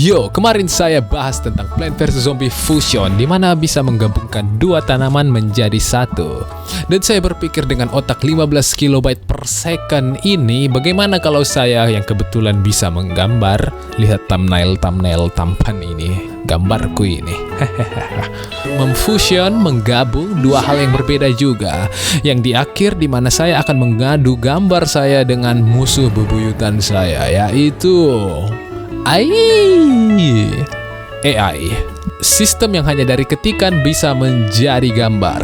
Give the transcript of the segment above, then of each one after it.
Yo, kemarin saya bahas tentang Plant vs Zombie Fusion, di mana bisa menggabungkan dua tanaman menjadi satu. Dan saya berpikir dengan otak 15 kilobyte per second ini, bagaimana kalau saya yang kebetulan bisa menggambar, lihat thumbnail tampan ini, gambarku ini. Memfusion, menggabung dua hal yang berbeda juga. Yang di akhir di mana saya akan mengadu gambar saya dengan musuh bebuyutan saya, yaitu AI, sistem yang hanya dari ketikan bisa menjadi gambar.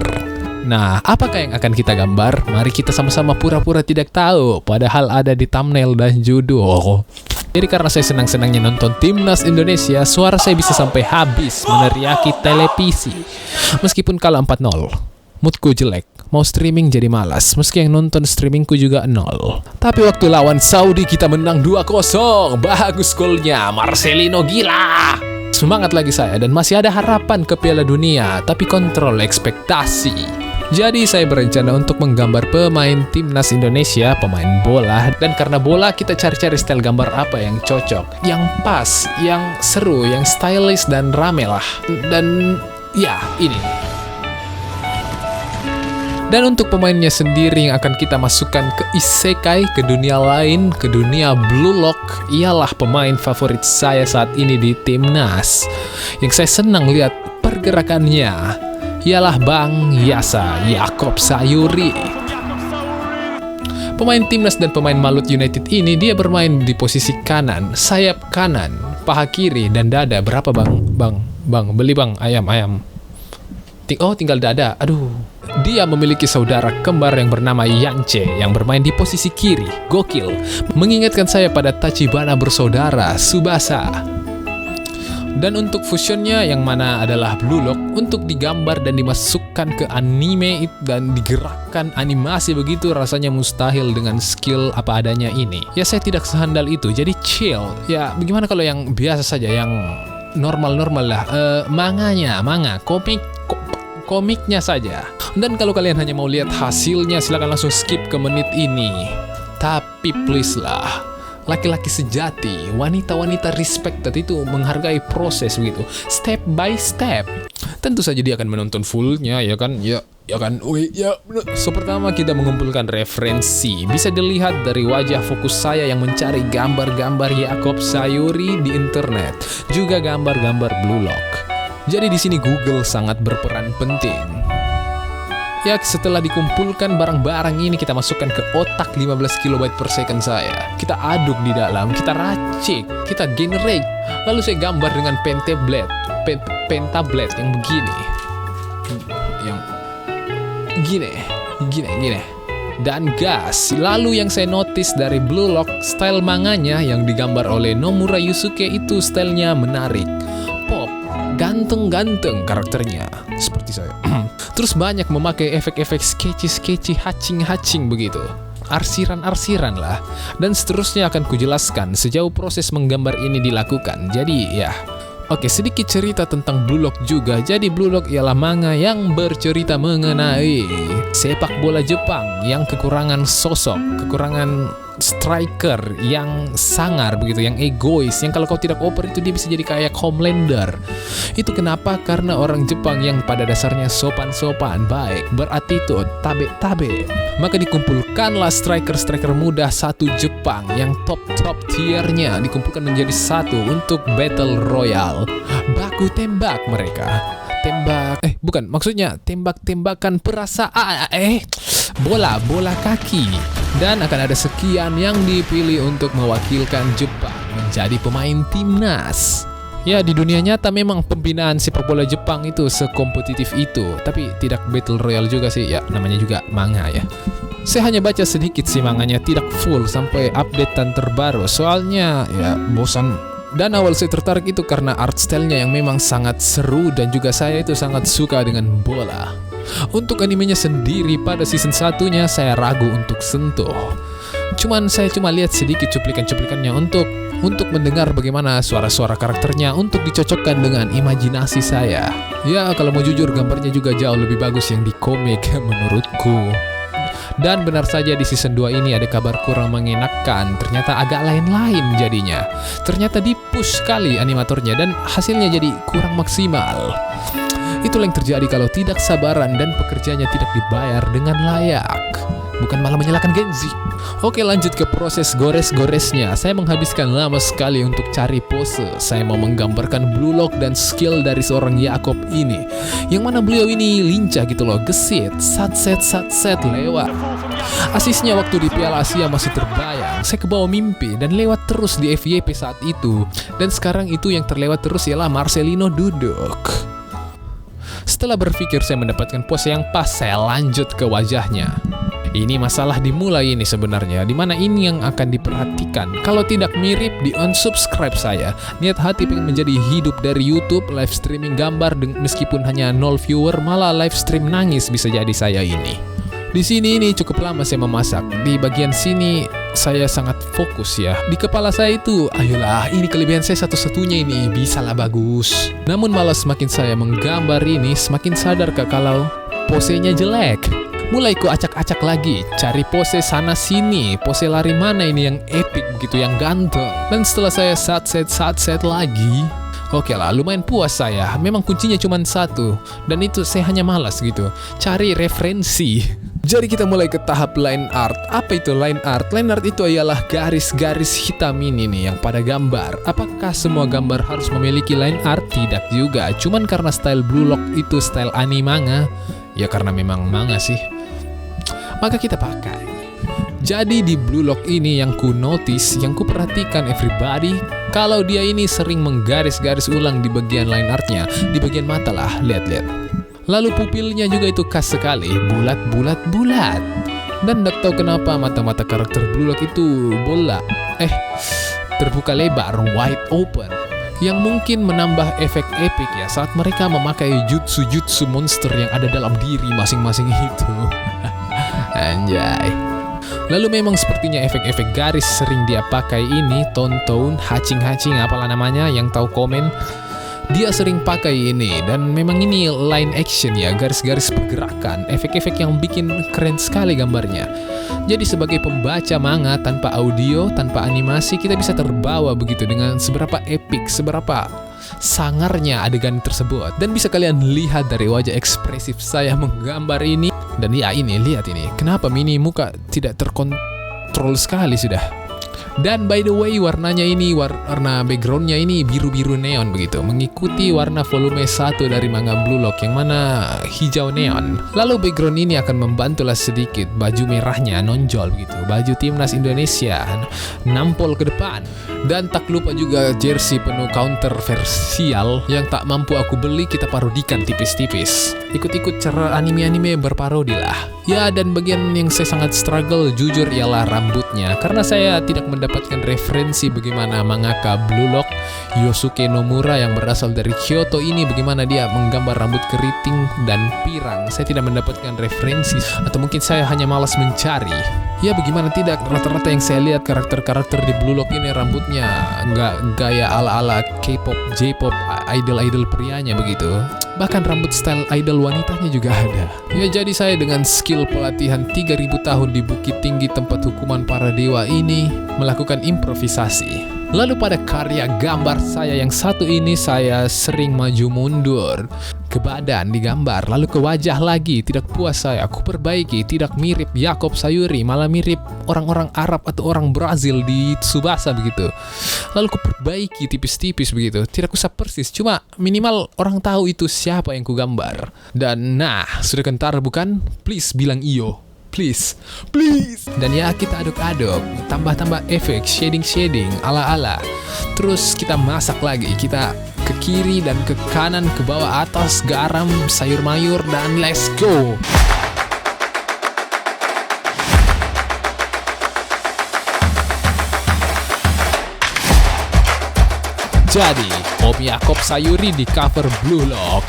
Nah, apakah yang akan kita gambar? Mari kita sama-sama pura-pura tidak tahu, padahal ada di thumbnail dan judul. Jadi karena saya senang-senangnya nonton Timnas Indonesia, suara saya bisa sampai habis meneriaki televisi. Meskipun kalah 4-0, moodku jelek. Mau streaming jadi malas, meski yang nonton streamingku juga 0. Tapi waktu lawan Saudi kita menang 2-0. Bagus golnya, Marcelino gila. Semangat lagi saya dan masih ada harapan ke Piala Dunia, tapi kontrol ekspektasi. Jadi saya berencana untuk menggambar pemain Timnas Indonesia, pemain bola. Dan karena bola kita cari-cari style gambar apa yang cocok, yang pas, yang seru, yang stylish dan rame lah. Dan ya ini. Dan untuk pemainnya sendiri yang akan kita masukkan ke isekai, ke dunia lain, ke dunia Blue Lock, ialah pemain favorit saya saat ini di Timnas. Yang saya senang lihat pergerakannya, ialah Bang Yasa Yaakob Sayuri. Pemain Timnas dan pemain Malut United ini, dia bermain di posisi kanan, sayap kanan, paha kiri, dan dada. Berapa bang? Beli bang, ayam. Tinggal dada, aduh. Dia memiliki saudara kembar yang bernama Yance yang bermain di posisi kiri. Gokil, mengingatkan saya pada Tachibana bersaudara Tsubasa. Dan untuk fusionnya yang mana adalah Blue Lock, untuk digambar dan dimasukkan ke anime dan digerakkan animasi begitu rasanya mustahil dengan skill apa adanya ini. Ya saya tidak sehandal itu, jadi chill. Ya bagaimana kalau yang biasa saja, yang normal-normal lah. Manga, komiknya saja. Dan kalau kalian hanya mau lihat hasilnya, silakan langsung skip ke menit ini. Tapi please lah, laki-laki sejati, wanita-wanita respected itu menghargai proses begitu, step by step. Tentu saja dia akan menonton fullnya, ya kan? Ya kan? So pertama kita mengumpulkan referensi. Bisa dilihat dari wajah fokus saya yang mencari gambar-gambar Yaakob Sayuri di internet, juga gambar-gambar Blue Lock. Jadi di sini Google sangat berperan penting. Ya, setelah dikumpulkan barang-barang ini, kita masukkan ke otak 15 kilobyte per second saya. Kita aduk di dalam, kita racik, kita generate. Lalu saya gambar dengan pentablade yang begini. Yang gini. Dan gas. Lalu yang saya notice dari Blue Lock, style manganya yang digambar oleh Nomura Yusuke itu stylenya menarik. Pop, ganteng karakternya, seperti saya. Terus banyak memakai efek-efek sketchy, hatching begitu. Arsiran lah. Dan seterusnya akan kujelaskan sejauh proses menggambar ini dilakukan. Jadi ya, oke, sedikit cerita tentang Blue Lock juga. Jadi Blue Lock ialah manga yang bercerita mengenai sepak bola Jepang yang kekurangan sosok, kekurangan striker yang sangar begitu, yang egois, yang kalau kau tidak oper itu dia bisa jadi kayak Homelander. Itu kenapa? Karena orang Jepang yang pada dasarnya sopan-sopan, baik, beratitude, tabe. Maka dikumpulkanlah striker muda satu Jepang yang top tiernya dikumpulkan menjadi satu untuk battle royale. Baku tembak mereka. Maksudnya tembak-tembakan perasaan, bola kaki. Dan akan ada sekian yang dipilih untuk mewakilkan Jepang menjadi pemain Timnas. Ya, di dunia nyata memang pembinaan sepak bola Jepang itu sekompetitif itu, tapi tidak battle royale juga sih, ya namanya juga manga ya. Saya hanya baca sedikit sih manganya, tidak full sampai updatean terbaru, soalnya ya bosan. Dan awal saya tertarik itu karena art style-nya yang memang sangat seru dan juga saya itu sangat suka dengan bola. Untuk animenya sendiri pada season 1-nya saya ragu untuk sentuh. Saya cuma lihat sedikit cuplikan-cuplikannya untuk mendengar bagaimana suara-suara karakternya untuk dicocokkan dengan imajinasi saya. Ya, kalau mau jujur gambarnya juga jauh lebih bagus yang di komik menurutku. Dan benar saja di season 2 ini ada kabar kurang mengenakan. Ternyata agak lain-lain jadinya. Ternyata di-push sekali animatornya dan hasilnya jadi kurang maksimal. Itulah yang terjadi kalau tidak sabaran dan pekerjaannya tidak dibayar dengan layak. Bukan malah menyalahkan Genji. Oke, lanjut ke proses gores-goresnya. Saya menghabiskan lama sekali untuk cari pose. Saya mau menggambarkan blue lock dan skill dari seorang Yakob ini. Yang mana beliau ini lincah gitu loh, gesit, satset lewat. Asisnya waktu di Piala Asia masih terbayang. Saya kebawa mimpi dan lewat terus di FYP saat itu. Dan sekarang itu yang terlewat terus ialah Marcelino duduk. Setelah berpikir saya mendapatkan pose yang pas, saya lanjut ke wajahnya. Ini masalah dimulai ini sebenarnya, dimana ini yang akan diperhatikan. Kalau tidak mirip, di unsubscribe saya. Niat hati pengen menjadi hidup dari YouTube, live streaming gambar meskipun hanya 0 viewer, malah live stream nangis bisa jadi saya ini. Di sini ini cukup lama saya memasak. Di bagian sini saya sangat fokus ya. Di kepala saya itu, ayolah ini kelebihan saya satu-satunya ini, bisalah bagus. Namun malah semakin saya menggambar ini, semakin sadar kalau posenya jelek. Mulai ku acak-acak lagi, cari pose sana sini, pose lari mana ini yang epic begitu, yang ganteng. Dan setelah saya satset lagi, oke lah, lumayan puas saya. Memang kuncinya cuma satu, dan itu saya hanya malas gitu, cari referensi. Jadi kita mulai ke tahap line art. Apa itu line art? Line art itu ialah garis-garis hitam ini nih yang pada gambar. Apakah semua gambar harus memiliki line art? Tidak juga. Cuman karena style Blue Lock itu style anime manga, ya karena memang manga sih, maka kita pakai. Jadi di Blue Lock ini yang ku notice, yang ku perhatikan everybody, kalau dia ini sering menggaris-garis ulang di bagian line artnya, di bagian mata lah, lihat-lihat. Lalu pupilnya juga itu khas sekali, bulat. Dan tidak tahu kenapa mata-mata karakter Blue Lock itu terbuka lebar, wide open, yang mungkin menambah efek epic ya saat mereka memakai jutsu monster yang ada dalam diri masing-masing itu. Anjay. Lalu memang sepertinya efek-efek garis sering dia pakai ini, tone, haching, apalah namanya, yang tahu komen. Dia sering pakai ini, dan memang ini line action ya, garis-garis pergerakan, efek-efek yang bikin keren sekali gambarnya. Jadi sebagai pembaca manga tanpa audio, tanpa animasi, kita bisa terbawa begitu dengan seberapa epic, seberapa sangarnya adegan tersebut. Dan bisa kalian lihat dari wajah ekspresif saya menggambar ini. Dan ya ini, lihat ini, kenapa mini muka tidak terkontrol sekali sudah. Dan by the way, warnanya ini, warna backgroundnya ini biru-biru neon begitu, mengikuti warna volume 1 dari manga Blue Lock yang mana hijau neon. Lalu background ini akan membantulah sedikit, baju merahnya nonjol begitu, baju timnas Indonesia nampol ke depan. Dan tak lupa juga jersey penuh kontroversial yang tak mampu aku beli, kita parodikan tipis-tipis. Ikut-ikut cara anime-anime berparodi lah. Ya, dan bagian yang saya sangat struggle jujur ialah rambutnya, karena saya tidak mendapatkan referensi bagaimana mangaka Blue Lock Yosuke Nomura yang berasal dari Kyoto ini, bagaimana dia menggambar rambut keriting dan pirang. Saya tidak mendapatkan referensi, atau mungkin saya hanya malas mencari. Ya bagaimana tidak, rata-rata yang saya lihat karakter-karakter di Blue Lock ini rambutnya nggak gaya ala-ala K-pop, J-pop, idol-idol prianya begitu. Bahkan rambut style idol wanitanya juga ada. Ya jadi saya dengan skill pelatihan 3000 tahun di Bukit Tinggi tempat hukuman para dewa ini melakukan improvisasi. Lalu pada karya gambar saya yang satu ini, saya sering maju mundur. Ke badan digambar, lalu ke wajah lagi. Tidak puas saya, aku perbaiki. Tidak mirip Yakob Sayuri, malah mirip orang-orang Arab atau orang Brazil di Tsubasa begitu. Lalu aku perbaiki tipis-tipis begitu. Tidak usah persis, cuma minimal orang tahu itu siapa yang ku gambar. Dan nah, sudah kentara bukan? Please bilang iyo. Please. Dan ya kita aduk-aduk, tambah-tambah efek, shading ala-ala. Terus kita masak lagi, kita ke kiri dan ke kanan, ke bawah, atas, garam, sayur mayur, dan let's go. Jadi, Om Yakob Sayuri di cover Blue Lock.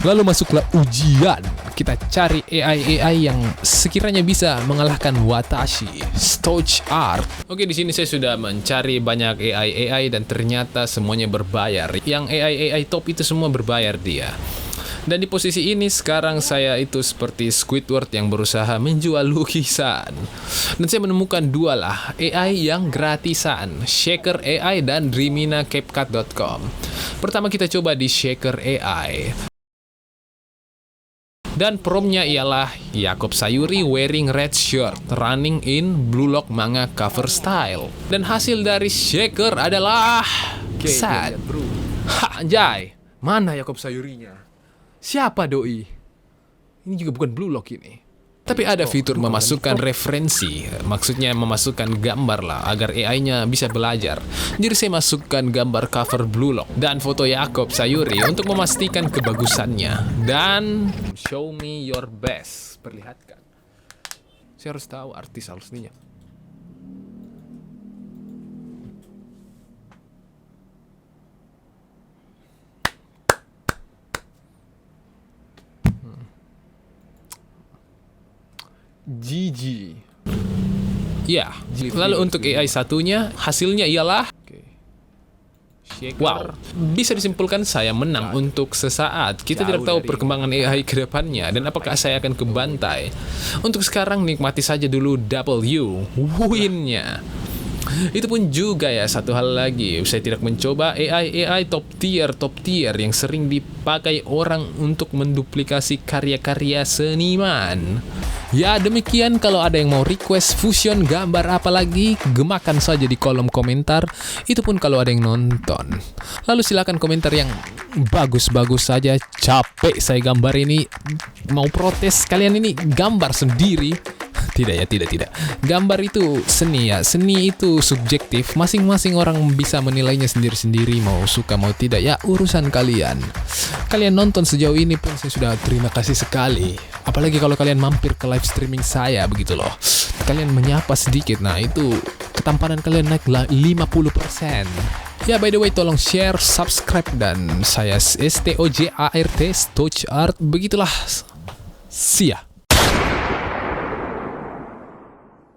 Lalu masuklah ujian. Kita cari AI yang sekiranya bisa mengalahkan Watashi, Stouch Art. Oke, di sini saya sudah mencari banyak AI dan ternyata semuanya berbayar. Yang AI top itu semua berbayar dia. Dan di posisi ini sekarang saya itu seperti Squidward yang berusaha menjual lukisan. Dan saya menemukan dua lah AI yang gratisan, Shaker AI dan DreaminaCapCut.com. Pertama kita coba di Shaker AI. Dan promptnya ialah Yakob Sayuri wearing red shirt, running in Blue Lock manga cover style. Dan hasil dari Shaker adalah sad. Ha, anjay. Mana Yakob Sayurinya? Siapa doi? Ini juga bukan Blue Lock ini. Tapi ada fitur memasukkan referensi, maksudnya memasukkan gambar lah, agar AI-nya bisa belajar. Jadi saya masukkan gambar cover Blue Lock dan foto Yakob Sayuri untuk memastikan kebagusannya. Dan show me your best, perlihatkan. Saya harus tahu artis aslinya. Gigi. Ya, lalu untuk AI satunya, hasilnya ialah wow, bisa disimpulkan saya menang untuk sesaat. Kita tidak tahu perkembangan AI ke depannya dan apakah saya akan kebantai. Untuk sekarang nikmati saja dulu win-nya. Itu pun juga ya satu hal lagi, saya tidak mencoba AI top tier yang sering dipakai orang untuk menduplikasi karya-karya seniman. Ya demikian, kalau ada yang mau request fusion gambar apa lagi, gemakan saja di kolom komentar. Itu pun kalau ada yang nonton. Lalu silakan komentar yang bagus-bagus saja. Capek saya gambar ini, mau protes kalian ini gambar sendiri. Tidak ya, tidak. Gambar itu seni ya. Seni itu subjektif. Masing-masing orang bisa menilainya sendiri-sendiri. Mau suka mau tidak ya urusan kalian. Kalian nonton sejauh ini pun saya sudah terima kasih sekali. Apalagi kalau kalian mampir ke live streaming saya begitu loh. Kalian menyapa sedikit. Nah itu ketampanan kalian naik 50%. Ya by the way tolong share, subscribe dan saya STOJART Stoch Art. Begitulah. See ya.